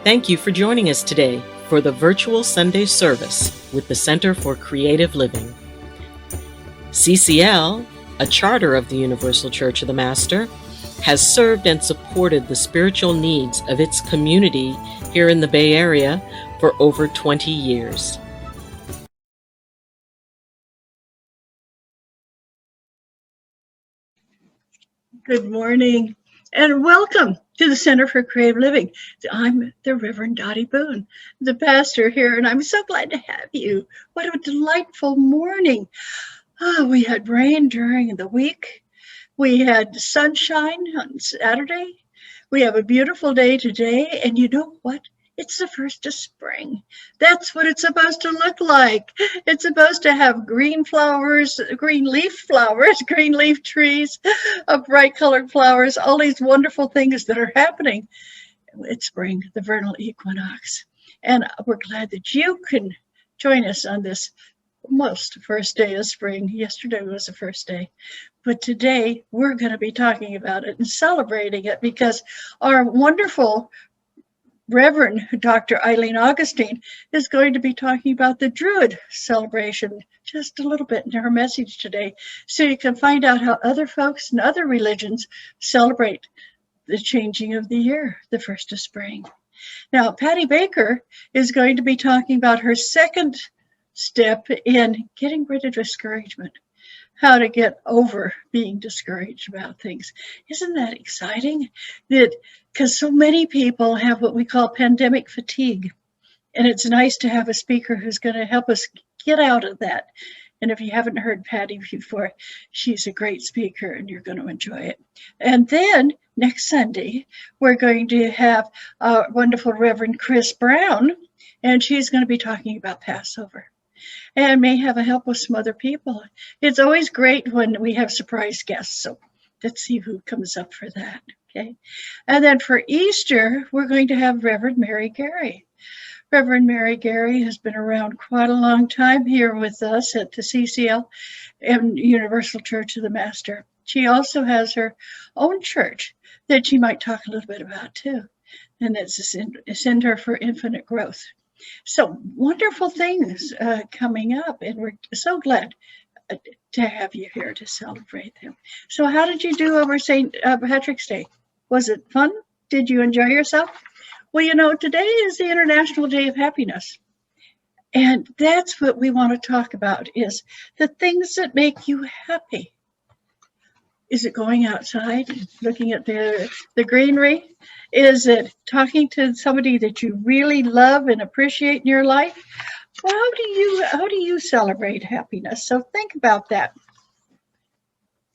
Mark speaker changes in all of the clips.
Speaker 1: Thank you for joining us today for the virtual Sunday service with the Center for Creative Living. CCL, a charter of the Universal Church of the Master, has served and supported the spiritual needs of its community here in the Bay Area for over 20 years.
Speaker 2: Good morning and welcome to the Center for Creative Living. I'm the Reverend Doti Boon, the pastor here, and I'm so glad to have you. What a delightful morning. We had rain during the week. We had sunshine on Saturday. We have a beautiful day today, and you know what? It's the first of spring. That's what it's supposed to look like. It's supposed to have green flowers, green leaf trees, bright colored flowers, all these wonderful things that are happening. It's spring, the Vernal Equinox. And we're glad that you can join us on this almost first day of spring. Yesterday was the first day. But today we're going to be talking about it and celebrating it because our wonderful Reverend Dr. Ayleen Augustine is going to be talking about the Druid celebration just a little bit in her message today, so you can find out how other folks and other religions celebrate the changing of the year, the first of spring. Now, Patty Baker is going to be talking about her second step in getting rid of discouragement, how to get over being discouraged about things. Isn't that exciting? Because so many people have what we call pandemic fatigue. And it's nice to have a speaker who's going to help us get out of that. And if you haven't heard Patty before, she's a great speaker and you're going to enjoy it. And then next Sunday, we're going to have wonderful Reverend Chris Brown, and she's going to be talking about Passover. And may have a help with some other people. It's always great when we have surprise guests. So let's see who comes up for that. Okay. And then for Easter, we're going to have Reverend Mary Gary. Reverend Mary Gary has been around quite a long time here with us at the CCL and Universal Church of the Master. She also has her own church that she might talk a little bit about too. And it's a Center for Infinite Growth. So wonderful things coming up, and we're so glad to have you here to celebrate them. So how did you do over St. Patrick's Day? Was it fun? Did you enjoy yourself? Well, you know, today is the International Day of Happiness. And that's what we want to talk about, is the things that make you happy. Is it going outside and looking at the greenery? Is it talking to somebody that you really love and appreciate in your life? Well, how do you celebrate happiness? So think about that.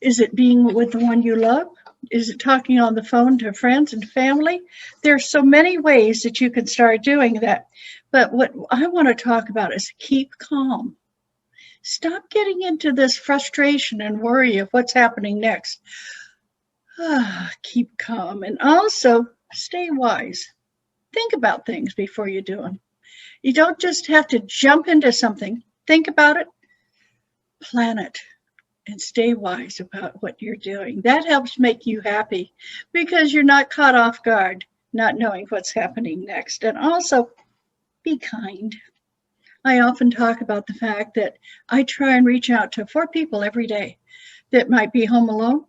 Speaker 2: Is it being with the one you love? Is it talking on the phone to friends and family? There's so many ways that you can start doing that. But what I want to talk about is keep calm. Stop getting into this frustration and worry of what's happening next. Keep calm and also stay wise. Think about things before you do them. You don't just have to jump into something. Think about it, plan it, and stay wise about what you're doing. That helps make you happy because you're not caught off guard, not knowing what's happening next. And also, be kind. I often talk about the fact that I try and reach out to 4 people every day that might be home alone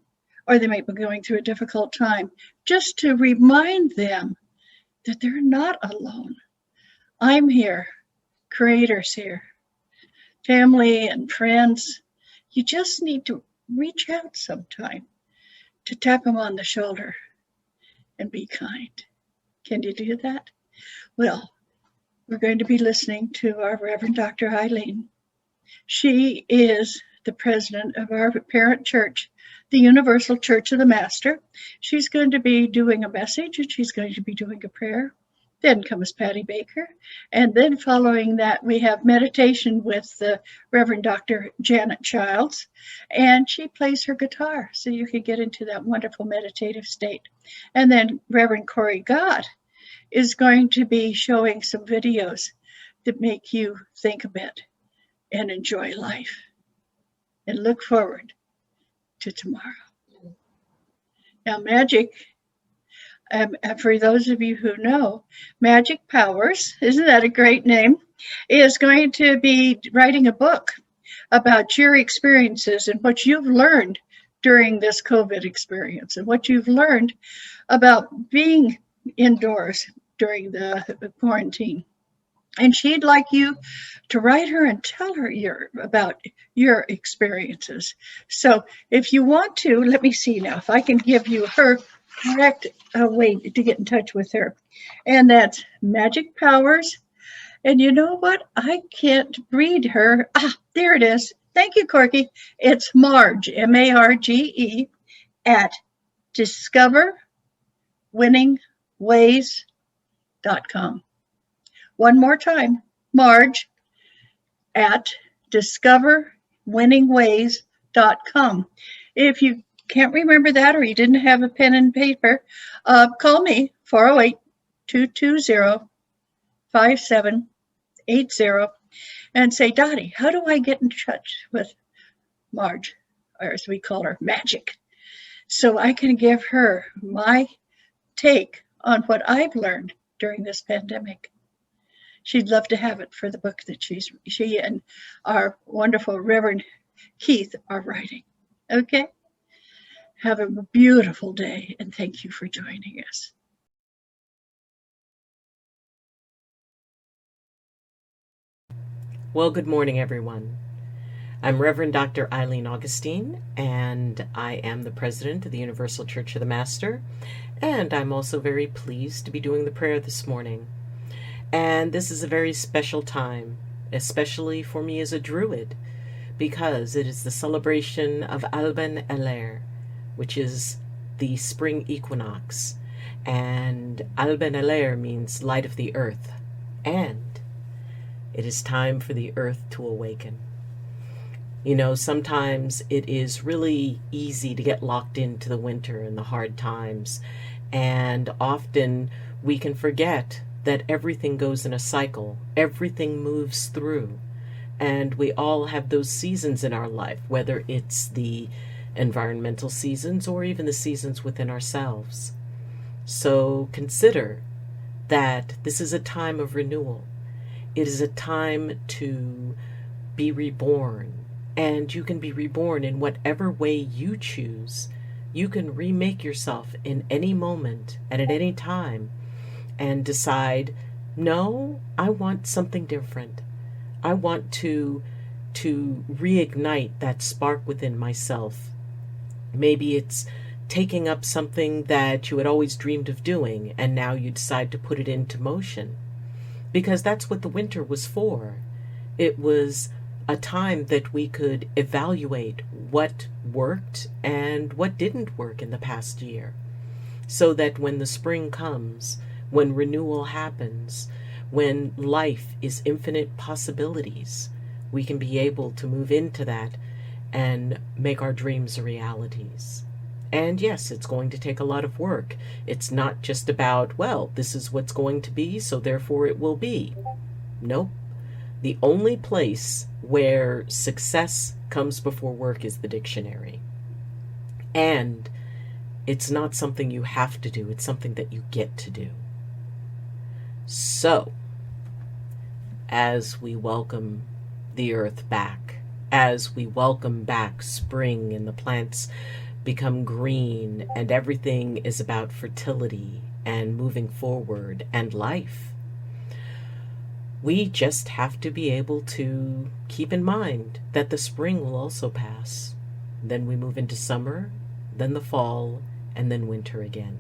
Speaker 2: or they might be going through a difficult time, just to remind them that they're not alone. I'm here, Creator's here, family and friends. You just need to reach out sometime to tap them on the shoulder and be kind. Can you do that? Well, we're going to be listening to our Reverend Dr. Ayleen. She is the president of our parent church, the Universal Church of the Master. She's going to be doing a message and she's going to be doing a prayer. Then comes Patty Baker. And then following that, we have meditation with the Reverend Dr. Janet Childs. And she plays her guitar, so you can get into that wonderful meditative state. And then Reverend Corry Gott is going to be showing some videos that make you think a bit and enjoy life and look forward to tomorrow. Now, magic, And for those of you who know, Magic Powers, isn't that a great name, is going to be writing a book about your experiences and what you've learned during this COVID experience and what you've learned about being indoors during the quarantine. And she'd like you to write her and tell her about your experiences. So if you want to, let me see now if I can give you her correct way to get in touch with her. And that's Magic Powers. And you know what? I can't read her. There it is. Thank you, Corky. It's Marge, M-A-R-G-E, at discoverwinningways.com. One more time, Marge at discoverwinningways.com. If you can't remember that or you didn't have a pen and paper, call me, 408-220-5780, and say, Dottie, how do I get in touch with Marge, or as we call her, Magic, so I can give her my take on what I've learned during this pandemic. She'd love to have it for the book that she and our wonderful Reverend Keith are writing. Okay? Have a beautiful day, and thank you for joining us.
Speaker 1: Well, good morning, everyone. I'm Reverend Dr. Ayleen Augustine, and I am the president of the Universal Church of the Master, and I'm also very pleased to be doing the prayer this morning. And this is a very special time, especially for me as a Druid, because it is the celebration of Alban Alair, which is the Spring Equinox. And Alban Alair means light of the earth. And it is time for the earth to awaken. You know, sometimes it is really easy to get locked into the winter and the hard times. And often we can forget that everything goes in a cycle, everything moves through, and we all have those seasons in our life, whether it's the environmental seasons or even the seasons within ourselves. So consider that this is a time of renewal. It is a time to be reborn, and you can be reborn in whatever way you choose. You can remake yourself in any moment and at any time, and decide, no, I want something different. I want to reignite that spark within myself. Maybe it's taking up something that you had always dreamed of doing, and now you decide to put it into motion. Because that's what the winter was for. It was a time that we could evaluate what worked and what didn't work in the past year, so that when the spring comes, when renewal happens, when life is infinite possibilities, we can be able to move into that and make our dreams realities. And yes, it's going to take a lot of work. It's not just about, well, this is what's going to be, so therefore it will be. Nope. The only place where success comes before work is the dictionary. And it's not something you have to do, it's something that you get to do. So, as we welcome the earth back, as we welcome back spring and the plants become green and everything is about fertility and moving forward and life, we just have to be able to keep in mind that the spring will also pass. Then we move into summer, then the fall, and then winter again.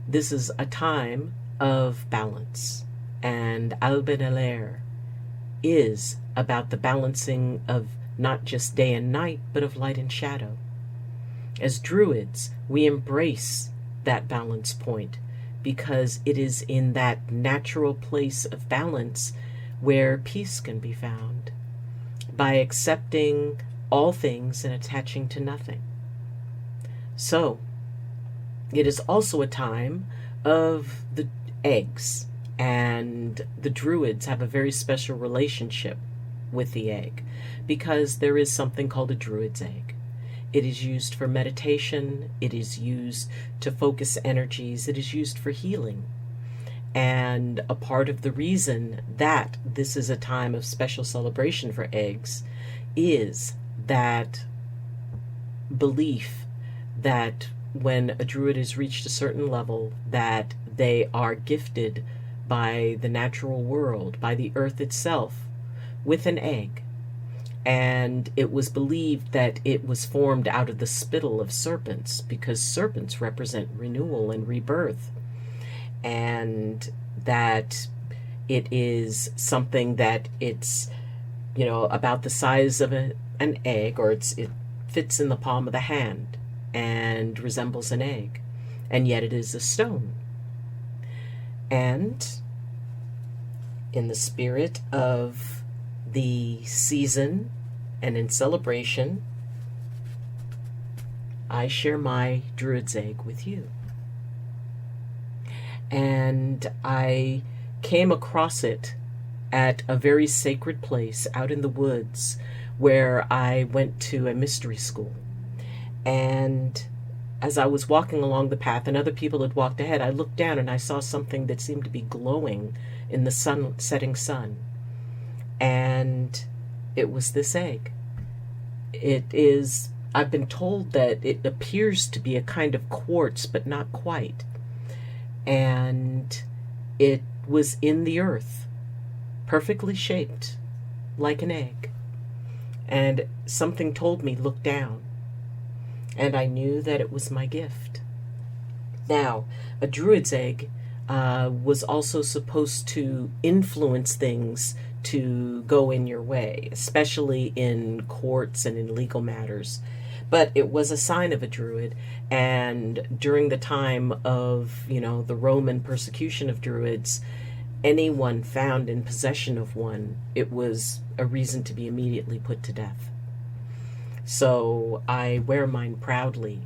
Speaker 1: This is a time of balance, and Alban Alair is about the balancing of not just day and night, but of light and shadow. As Druids, we embrace that balance point because it is in that natural place of balance where peace can be found, by accepting all things and attaching to nothing. So, it is also a time of the eggs, and the Druids have a very special relationship with the egg because there is something called a Druid's egg. It is used for meditation. It is used to focus energies. It is used for healing. And a part of the reason that this is a time of special celebration for eggs is that belief that when a druid has reached a certain level, that they are gifted by the natural world, by the earth itself, with an egg. And it was believed that it was formed out of the spittle of serpents, because serpents represent renewal and rebirth. And that it is something that it's, about the size of an egg, or it fits in the palm of the hand and resembles an egg, and yet it is a stone. And in the spirit of the season and in celebration, I share my Druid's egg with you. And I came across it at a very sacred place out in the woods where I went to a mystery school. And as I was walking along the path and other people had walked ahead, I looked down and I saw something that seemed to be glowing in the setting sun. And it was this egg. I've been told that it appears to be a kind of quartz, but not quite. And it was in the earth, perfectly shaped like an egg. And something told me, look down. And I knew that it was my gift. Now, a druid's egg was also supposed to influence things to go in your way, especially in courts and in legal matters. But it was a sign of a druid, and during the time of, the Roman persecution of druids, anyone found in possession of one, it was a reason to be immediately put to death. So I wear mine proudly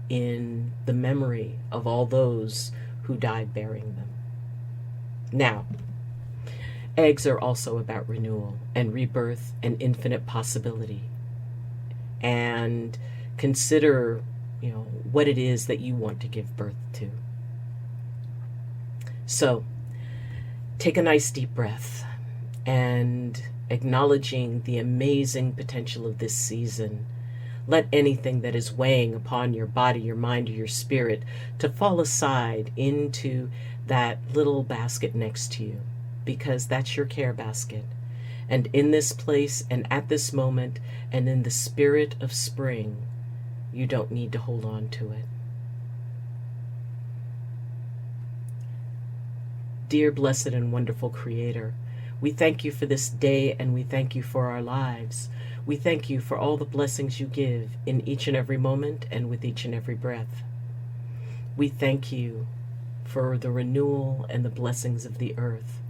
Speaker 1: in the memory of all those who died bearing them. Now, eggs are also about renewal and rebirth and infinite possibility. And consider, what it is that you want to give birth to. So, take a nice deep breath, and acknowledging the amazing potential of this season, let anything that is weighing upon your body, your mind, or your spirit to fall aside into that little basket next to you, because that's your care basket. And in this place and at this moment and in the spirit of spring, you don't need to hold on to it. Dear blessed and wonderful Creator, we thank you for this day, and we thank you for our lives. We thank you for all the blessings you give in each and every moment and with each and every breath. We thank you for the renewal and the blessings of the earth.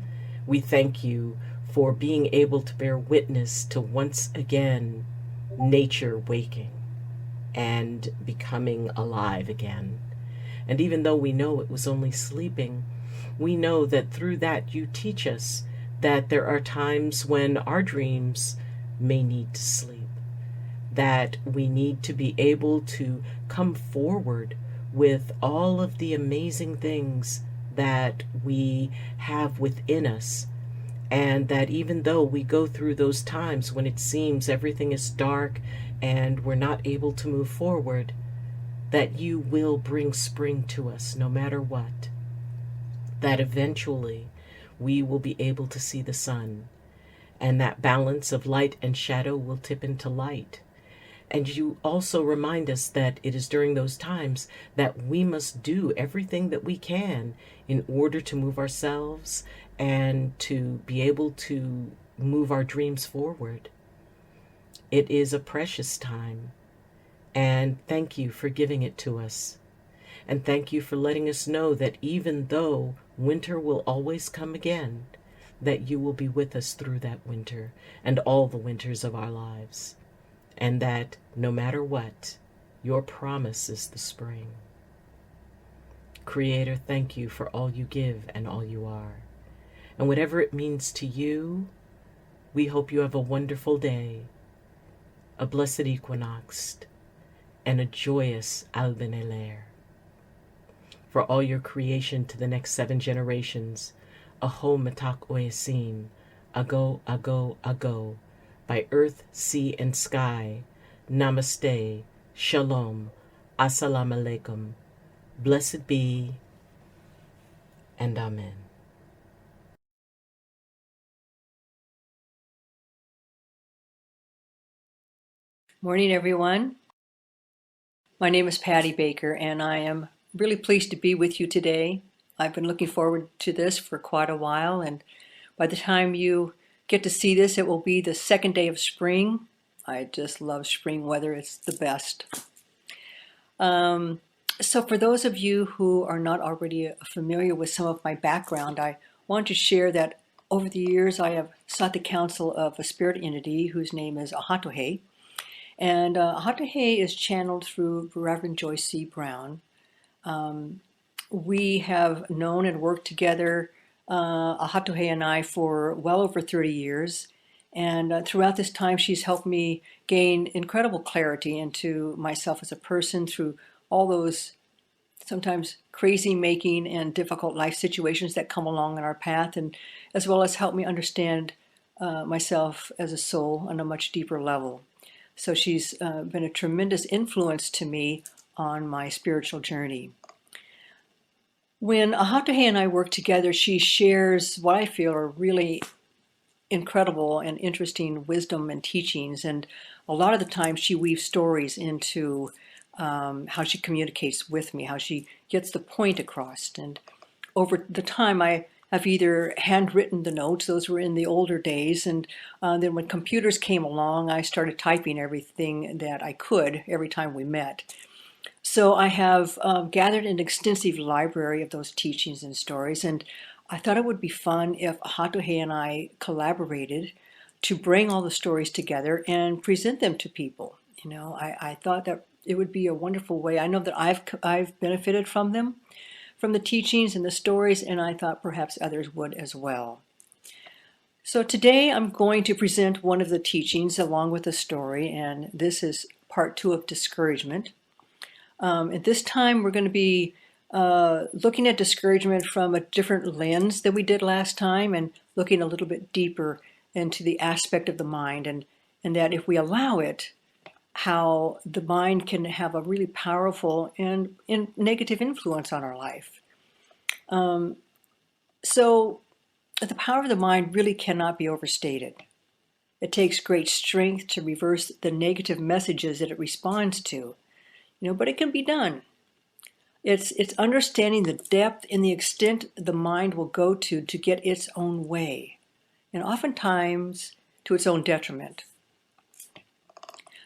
Speaker 1: We thank you for being able to bear witness to once again nature waking and becoming alive again. And even though we know it was only sleeping, we know that through that you teach us that there are times when our dreams may need to sleep, that we need to be able to come forward with all of the amazing things that we have within us, and that even though we go through those times when it seems everything is dark and we're not able to move forward, that you will bring spring to us no matter what, that eventually we will be able to see the sun, and that balance of light and shadow will tip into light. And you also remind us that it is during those times that we must do everything that we can in order to move ourselves and to be able to move our dreams forward. It is a precious time, and thank you for giving it to us. And thank you for letting us know that even though winter will always come again, that you will be with us through that winter and all the winters of our lives. And that no matter what, your promise is the spring. Creator, thank you for all you give and all you are. And whatever it means to you, we hope you have a wonderful day, a blessed equinox, and a joyous albeneler. For all your creation to the next 7 generations, aho matak oyasin, ago, ago, ago, by earth, sea, and sky, namaste, shalom, assalamu alaikum, blessed be, and amen.
Speaker 3: Morning, everyone. My name is Patty Baker, and I am really pleased to be with you today. I've been looking forward to this for quite a while, and by the time you get to see this, it will be the second day of spring. I just love spring weather. It's the best. So for those of you who are not already familiar with some of my background, I want to share that over the years I have sought the counsel of a spirit entity whose name is Ahatohe. And Ahatohe is channeled through Reverend Joyce C. Brown. We have known and worked together, Ahatohe and I, for well over 30 years. And throughout this time, she's helped me gain incredible clarity into myself as a person through all those sometimes crazy making and difficult life situations that come along in our path, and as well as help me understand myself as a soul on a much deeper level. So she's been a tremendous influence to me on my spiritual journey. When Ahatohe and I work together, she shares what I feel are really incredible and interesting wisdom and teachings. And a lot of the time she weaves stories into how she communicates with me, how she gets the point across. And over the time, I have either handwritten the notes, those were in the older days, and then when computers came along, I started typing everything that I could every time we met. So I have gathered an extensive library of those teachings and stories, and I thought it would be fun if Ahatohe and I collaborated to bring all the stories together and present them to people. You know, I thought that it would be a wonderful way. I know that I've benefited from them, from the teachings and the stories, and I thought perhaps others would as well. So today I'm going to present one of the teachings along with a story, and this is part 2 of Discouragement. At this time we're going to be looking at discouragement from a different lens than we did last time, and looking a little bit deeper into the aspect of the mind, and that if we allow it, how the mind can have a really powerful and negative influence on our life. So the power of the mind really cannot be overstated. It takes great strength to reverse the negative messages that it responds to, but it can be done. It's understanding the depth and the extent the mind will go to get its own way, and oftentimes to its own detriment.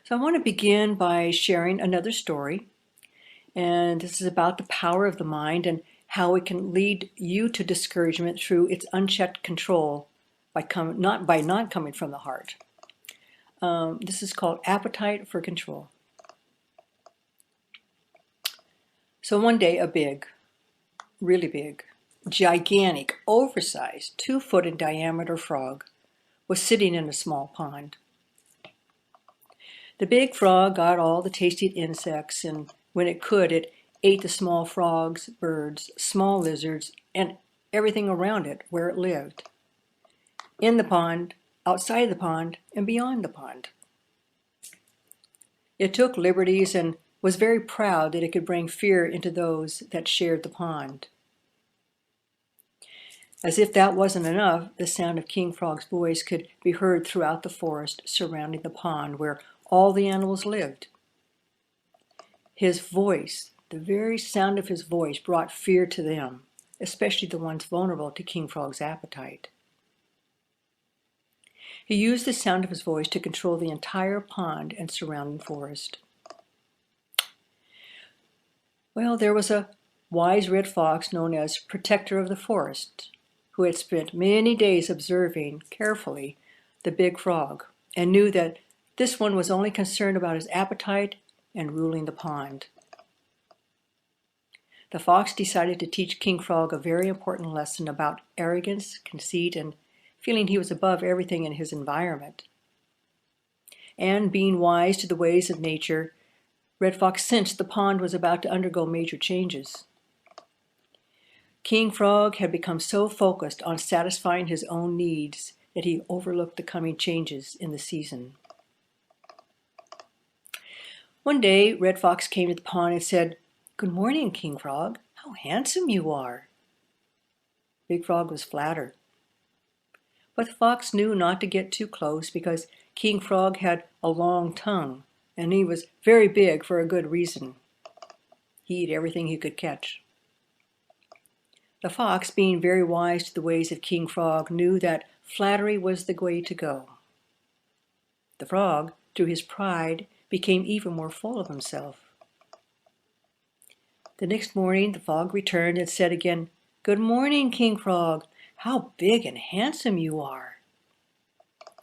Speaker 3: So I want to begin by sharing another story, and this is about the power of the mind and how it can lead you to discouragement through its unchecked control by not coming from the heart. This is called appetite for control. So one day a big, really big, gigantic, oversized, 2-foot in diameter frog was sitting in a small pond. The big frog got all the tasty insects, and when it could, it ate the small frogs, birds, small lizards, and everything around it where it lived. In the pond, outside the pond, and beyond the pond. It took liberties and was very proud that it could bring fear into those that shared the pond. As if that wasn't enough, the sound of King Frog's voice could be heard throughout the forest surrounding the pond where all the animals lived. His voice, the very sound of his voice, brought fear to them, especially the ones vulnerable to King Frog's appetite. He used the sound of his voice to control the entire pond and surrounding forest. Well, there was a wise red fox known as Protector of the Forest, who had spent many days observing carefully the big frog and knew that this one was only concerned about his appetite and ruling the pond. The fox decided to teach King Frog a very important lesson about arrogance, conceit, and feeling he was above everything in his environment. And being wise to the ways of nature, Red Fox sensed the pond was about to undergo major changes. King Frog had become so focused on satisfying his own needs that he overlooked the coming changes in the season. One day, Red Fox came to the pond and said, "Good morning, King Frog. How handsome you are." Big Frog was flattered. But the fox knew not to get too close because King Frog had a long tongue, and he was very big for a good reason. He ate everything he could catch. The fox, being very wise to the ways of King Frog, knew that flattery was the way to go. The frog, through his pride, became even more full of himself. The next morning the frog returned and said again, "Good morning, King Frog. How big and handsome you are."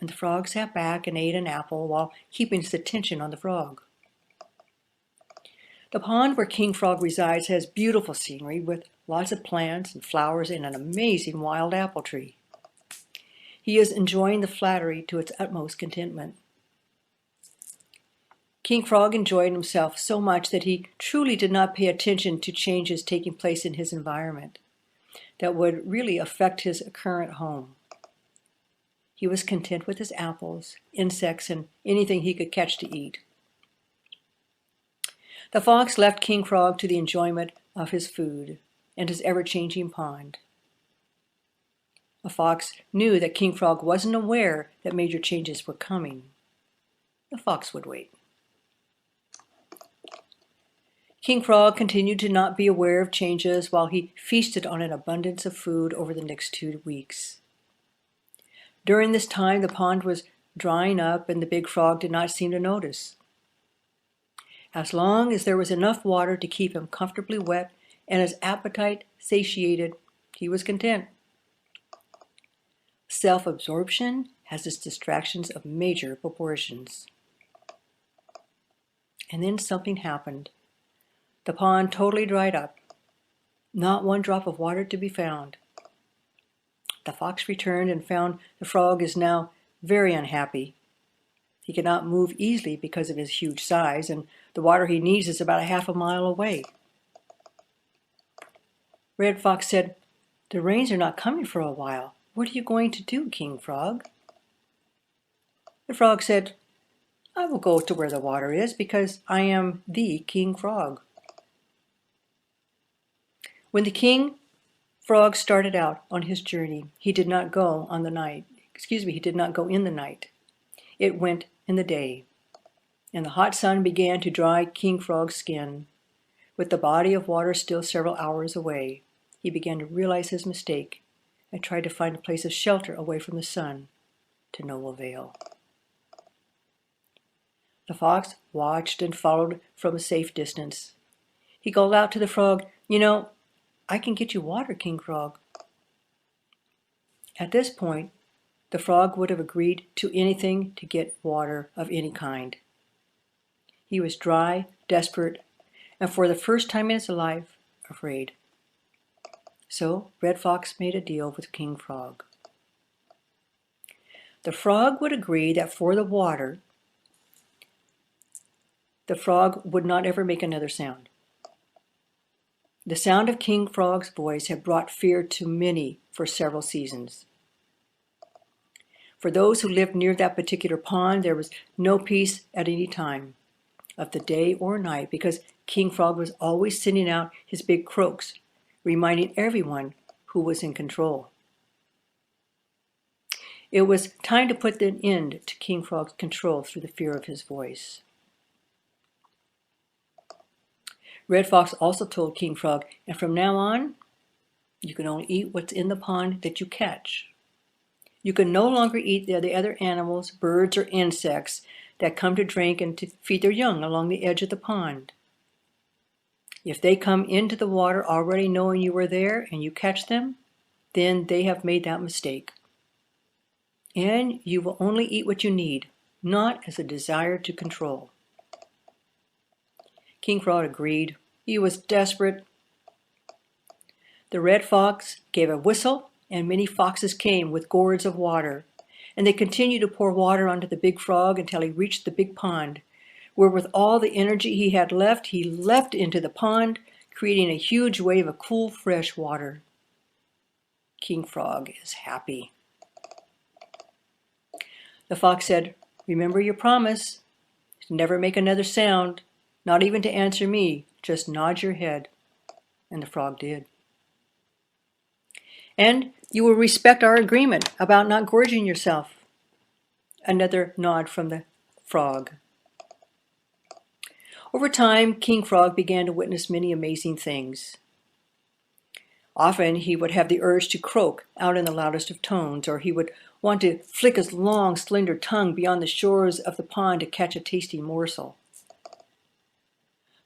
Speaker 3: And the frog sat back and ate an apple while keeping his attention on the frog. The pond where King Frog resides has beautiful scenery with lots of plants and flowers and an amazing wild apple tree. He is enjoying the flattery to its utmost contentment. King Frog enjoyed himself so much that he truly did not pay attention to changes taking place in his environment that would really affect his current home. He was content with his apples, insects, and anything he could catch to eat. The fox left King Frog to the enjoyment of his food and his ever-changing pond. The fox knew that King Frog wasn't aware that major changes were coming. The fox would wait. King Frog continued to not be aware of changes while he feasted on an abundance of food over the next 2 weeks. During this time, the pond was drying up and the big frog did not seem to notice. As long as there was enough water to keep him comfortably wet and his appetite satiated, he was content. Self-absorption has its distractions of major proportions. And then something happened. The pond totally dried up. Not one drop of water to be found. The fox returned and found the frog is now very unhappy. He cannot move easily because of his huge size, and the water he needs is about a half a mile away. Red Fox said, "The rains are not coming for a while. What are you going to do, King Frog?" The frog said, "I will go to where the water is because I am the King Frog." When the King Frog started out on his journey, he did not go in the night. It went in the day, and the hot sun began to dry King Frog's skin. With the body of water still several hours away, he began to realize his mistake and tried to find a place of shelter away from the sun, to no avail. The fox watched and followed from a safe distance. He called out to the frog, "You know, I can get you water, King Frog." At this point, the frog would have agreed to anything to get water of any kind. He was dry, desperate, and for the first time in his life, afraid. So Red Fox made a deal with King Frog. The frog would agree that for the water, the frog would not ever make another sound. The sound of King Frog's voice had brought fear to many for several seasons. For those who lived near that particular pond, there was no peace at any time of the day or night because King Frog was always sending out his big croaks, reminding everyone who was in control. It was time to put an end to King Frog's control through the fear of his voice. Red Fox also told King Frog, "And from now on, you can only eat what's in the pond that you catch. You can no longer eat the other animals, birds, or insects that come to drink and to feed their young along the edge of the pond. If they come into the water already knowing you are there and you catch them, then they have made that mistake. And you will only eat what you need, not as a desire to control." King Frog agreed. He was desperate. The Red Fox gave a whistle, and many foxes came with gourds of water, and they continued to pour water onto the big frog until he reached the big pond, where with all the energy he had left, he leapt into the pond, creating a huge wave of cool, fresh water. King Frog is happy. The fox said, "Remember your promise. Never make another sound, not even to answer me. Just nod your head." And the frog did. "And you will respect our agreement about not gorging yourself." Another nod from the frog. Over time, King Frog began to witness many amazing things. Often he would have the urge to croak out in the loudest of tones, or he would want to flick his long, slender tongue beyond the shores of the pond to catch a tasty morsel.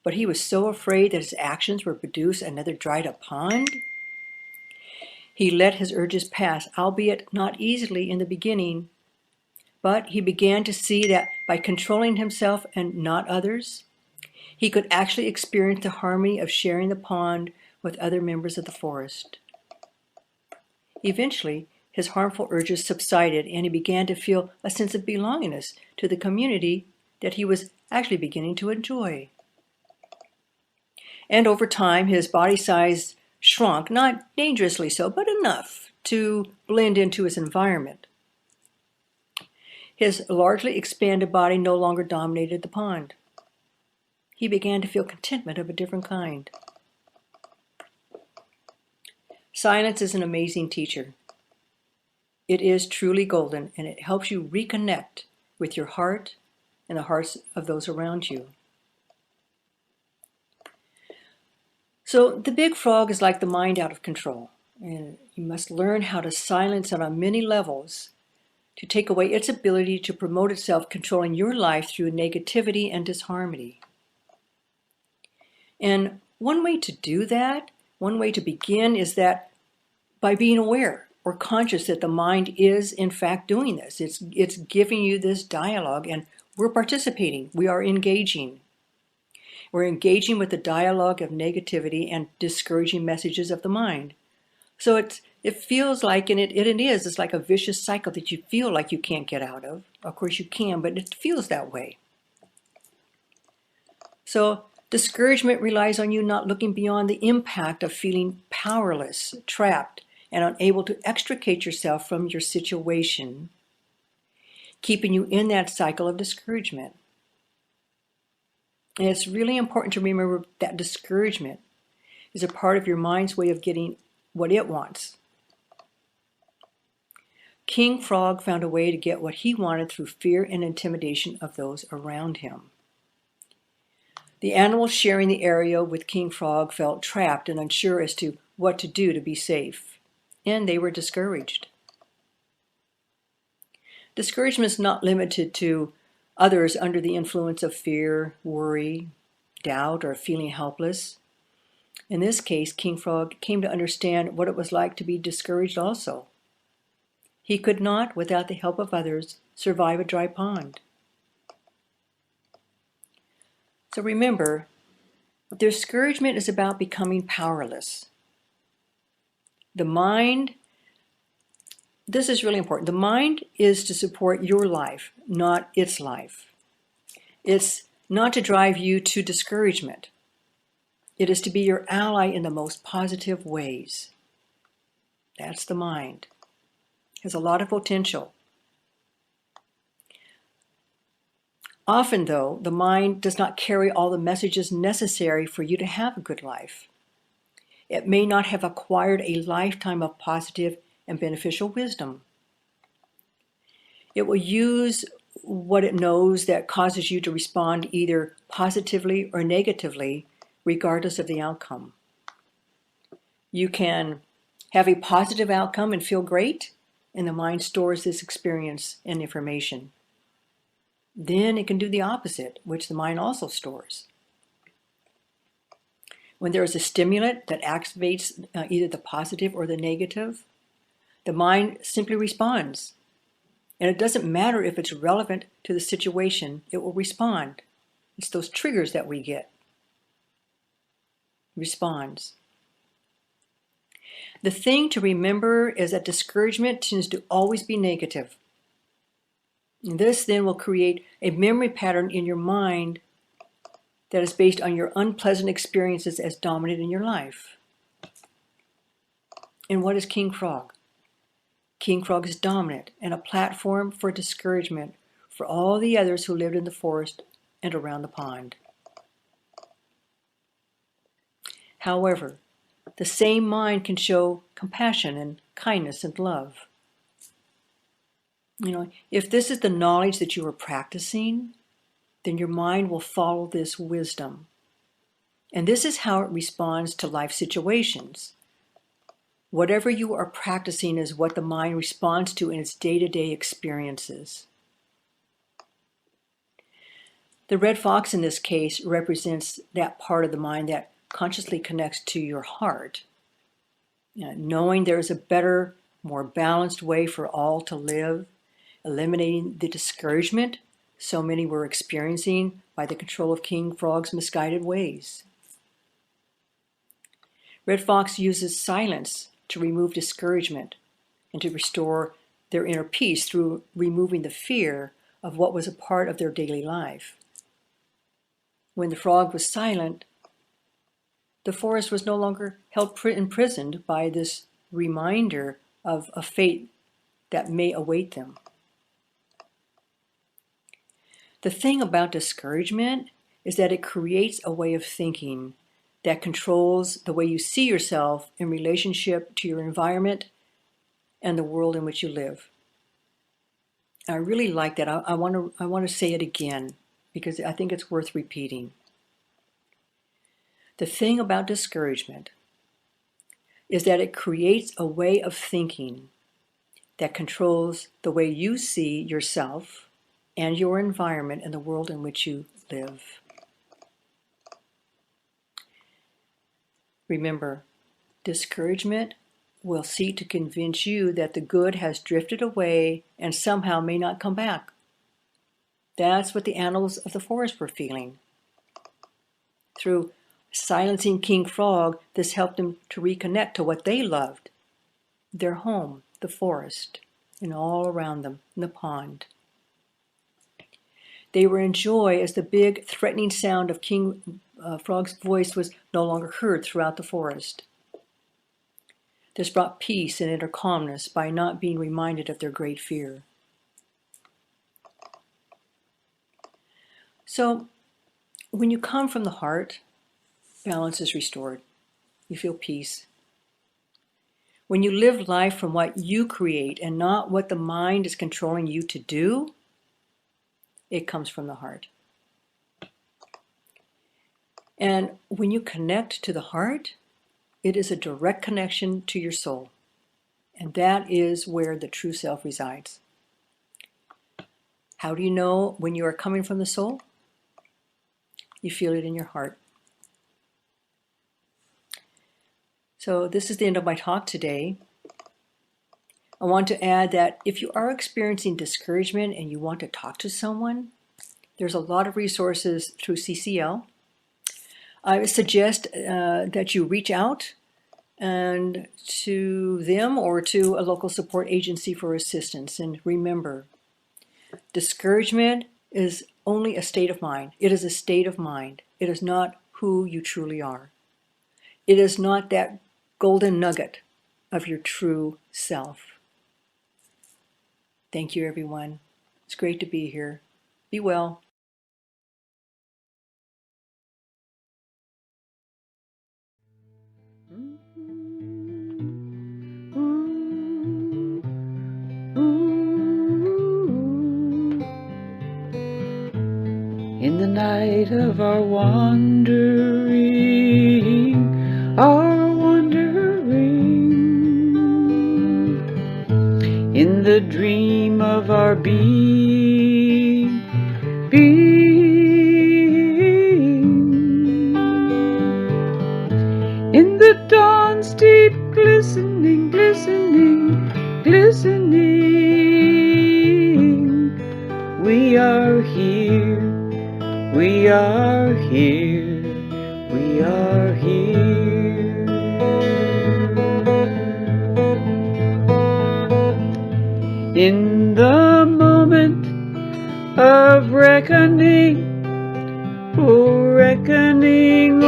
Speaker 3: But he was so afraid that his actions would produce another dried-up pond. He let his urges pass, albeit not easily in the beginning, but he began to see that by controlling himself and not others, he could actually experience the harmony of sharing the pond with other members of the forest. Eventually, his harmful urges subsided, and he began to feel a sense of belongingness to the community that he was actually beginning to enjoy. And over time, his body size shrunk, not dangerously so, but enough to blend into his environment. His largely expanded body no longer dominated the pond. He began to feel contentment of a different kind. Silence is an amazing teacher. It is truly golden, and it helps you reconnect with your heart and the hearts of those around you. So the big frog is like the mind out of control, and you must learn how to silence it on many levels to take away its ability to promote itself, controlling your life through negativity and disharmony. And one way to do that, one way to begin, is that by being aware or conscious that the mind is in fact doing this. It's giving you this dialogue, and we're participating. We are engaging. We're engaging with the dialogue of negativity and discouraging messages of the mind. So it feels like, and it is, it's like a vicious cycle that you feel like you can't get out of. Of course you can, but it feels that way. So discouragement relies on you not looking beyond the impact of feeling powerless, trapped, and unable to extricate yourself from your situation, keeping you in that cycle of discouragement. And it's really important to remember that discouragement is a part of your mind's way of getting what it wants. King Frog found a way to get what he wanted through fear and intimidation of those around him. The animals sharing the area with King Frog felt trapped and unsure as to what to do to be safe, and they were discouraged. Discouragement is not limited to others under the influence of fear, worry, doubt, or feeling helpless. In this case, King Frog came to understand what it was like to be discouraged also. He could not, without the help of others, survive a dry pond. So remember, discouragement is about becoming powerless. The mind, this is really important. The mind is to support your life, not its life. It's not to drive you to discouragement. It is to be your ally in the most positive ways. That's the mind. It has a lot of potential. Often, though, the mind does not carry all the messages necessary for you to have a good life. It may not have acquired a lifetime of positive and beneficial wisdom. It will use what it knows that causes you to respond either positively or negatively, regardless of the outcome. You can have a positive outcome and feel great, and the mind stores this experience and information. Then it can do the opposite, which the mind also stores. When there is a stimulant that activates either the positive or the negative, the mind simply responds. And it doesn't matter if it's relevant to the situation, it will respond. It's those triggers that we get. Responds. The thing to remember is that discouragement tends to always be negative. And this then will create a memory pattern in your mind that is based on your unpleasant experiences as dominant in your life. And what is King Frog? King Frog is dominant and a platform for discouragement for all the others who lived in the forest and around the pond. However, the same mind can show compassion and kindness and love. If this is the knowledge that you are practicing, then your mind will follow this wisdom. And this is how it responds to life situations. Whatever you are practicing is what the mind responds to in its day-to-day experiences. The red fox in this case represents that part of the mind that consciously connects to your heart. Knowing there is a better, more balanced way for all to live, eliminating the discouragement so many were experiencing by the control of King Frog's misguided ways. Red Fox uses silence to remove discouragement and to restore their inner peace through removing the fear of what was a part of their daily life. When the frog was silent, the forest was no longer held imprisoned by this reminder of a fate that may await them. The thing about discouragement is that it creates a way of thinking that controls the way you see yourself in relationship to your environment and the world in which you live. I really like that. I want to say it again because I think it's worth repeating. The thing about discouragement is that it creates a way of thinking that controls the way you see yourself and your environment and the world in which you live. Remember, discouragement will seek to convince you that the good has drifted away and somehow may not come back. That's what the animals of the forest were feeling. Through silencing King Frog, this helped them to reconnect to what they loved, their home, the forest, and all around them, in the pond. They were in joy as the big, threatening sound of King Frog's voice was no longer heard throughout the forest. This brought peace and inner calmness by not being reminded of their great fear. So, when you come from the heart, balance is restored. You feel peace. When you live life from what you create and not what the mind is controlling you to do, it comes from the heart. And when you connect to the heart, it is a direct connection to your soul. And that is where the true self resides. How do you know when you are coming from the soul? You feel it in your heart. So this is the end of my talk today. I want to add that if you are experiencing discouragement and you want to talk to someone, there's a lot of resources through CCL. I would suggest that you reach out and to them or to a local support agency for assistance. And remember, discouragement is only a state of mind. It is a state of mind. It is not who you truly are. It is not that golden nugget of your true self. Thank you, everyone. It's great to be here. Be well.
Speaker 4: In the night of our wandering, in the dream of our being, in the dawn's deep glistening, we are here. We are here, we are here. In the moment of reckoning, reckoning,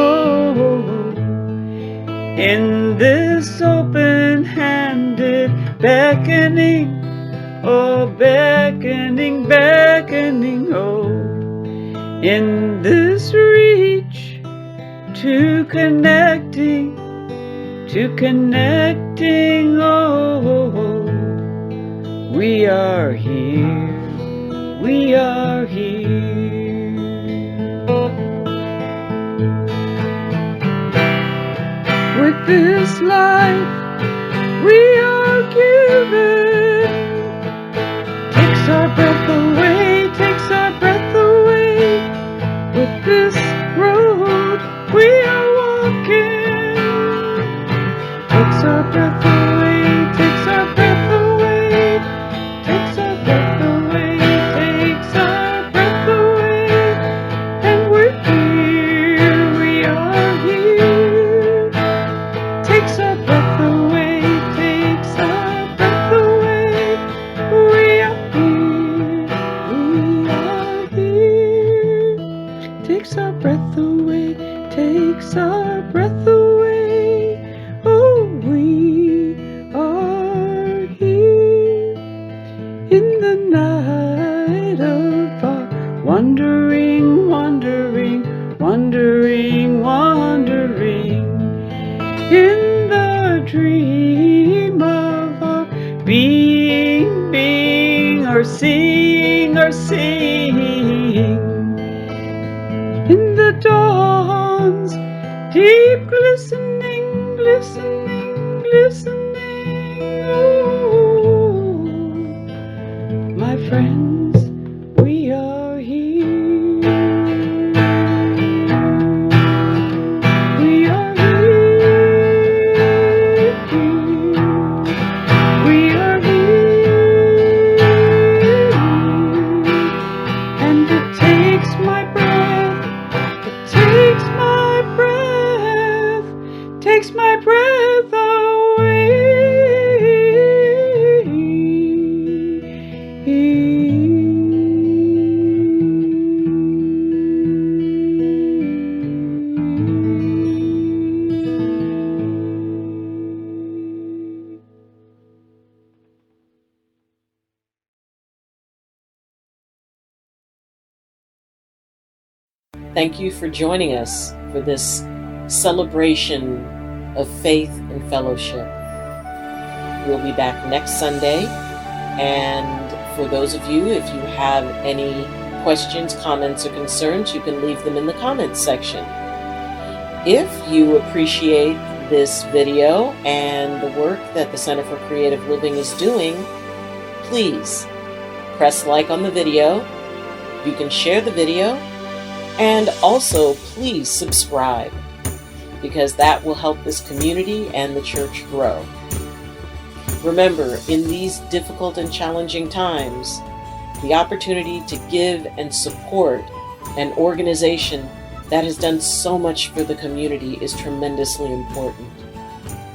Speaker 4: in this open-handed beckoning, beckoning, beckoning, in this reach to connecting, we are here, we are here. With this life we are given, takes our breath away, takes our breath away. With this road we are walking, takes our breath away, takes our breath away, takes our breath away, takes our breath away. And we're here, we are here. Takes our breath away, takes our breath away. We are here, we are here. Takes our breath away, takes our breath away. Oh, we are here in the night of our wandering, wandering, wandering, wandering. In the dream of our being, being, or seeing, or seeing. In the dawn's deep glistening, glistening, glistening. Oh, my friends, we are here. We are here. We are here. And it takes my breath, it takes my breath, takes my breath
Speaker 1: Thank you for joining us for this celebration of faith and fellowship. We'll be back next Sunday, and for those of you, if you have any questions, comments, or concerns, you can leave them in the comments section. If you appreciate this video and the work that the Center for Creative Living is doing, please press like on the video. You can share the video, and also please subscribe, because that will help this community and the church grow. Remember, in these difficult and challenging times, the opportunity to give and support an organization that has done so much for the community is tremendously important.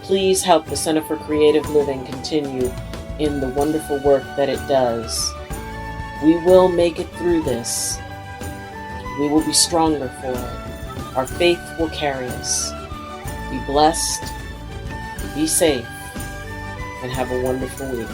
Speaker 1: Please help the Center for Creative Living continue in the wonderful work that it does. We will make it through this. We will be stronger for it. Our faith will carry us. Be blessed, be safe, and have a wonderful week.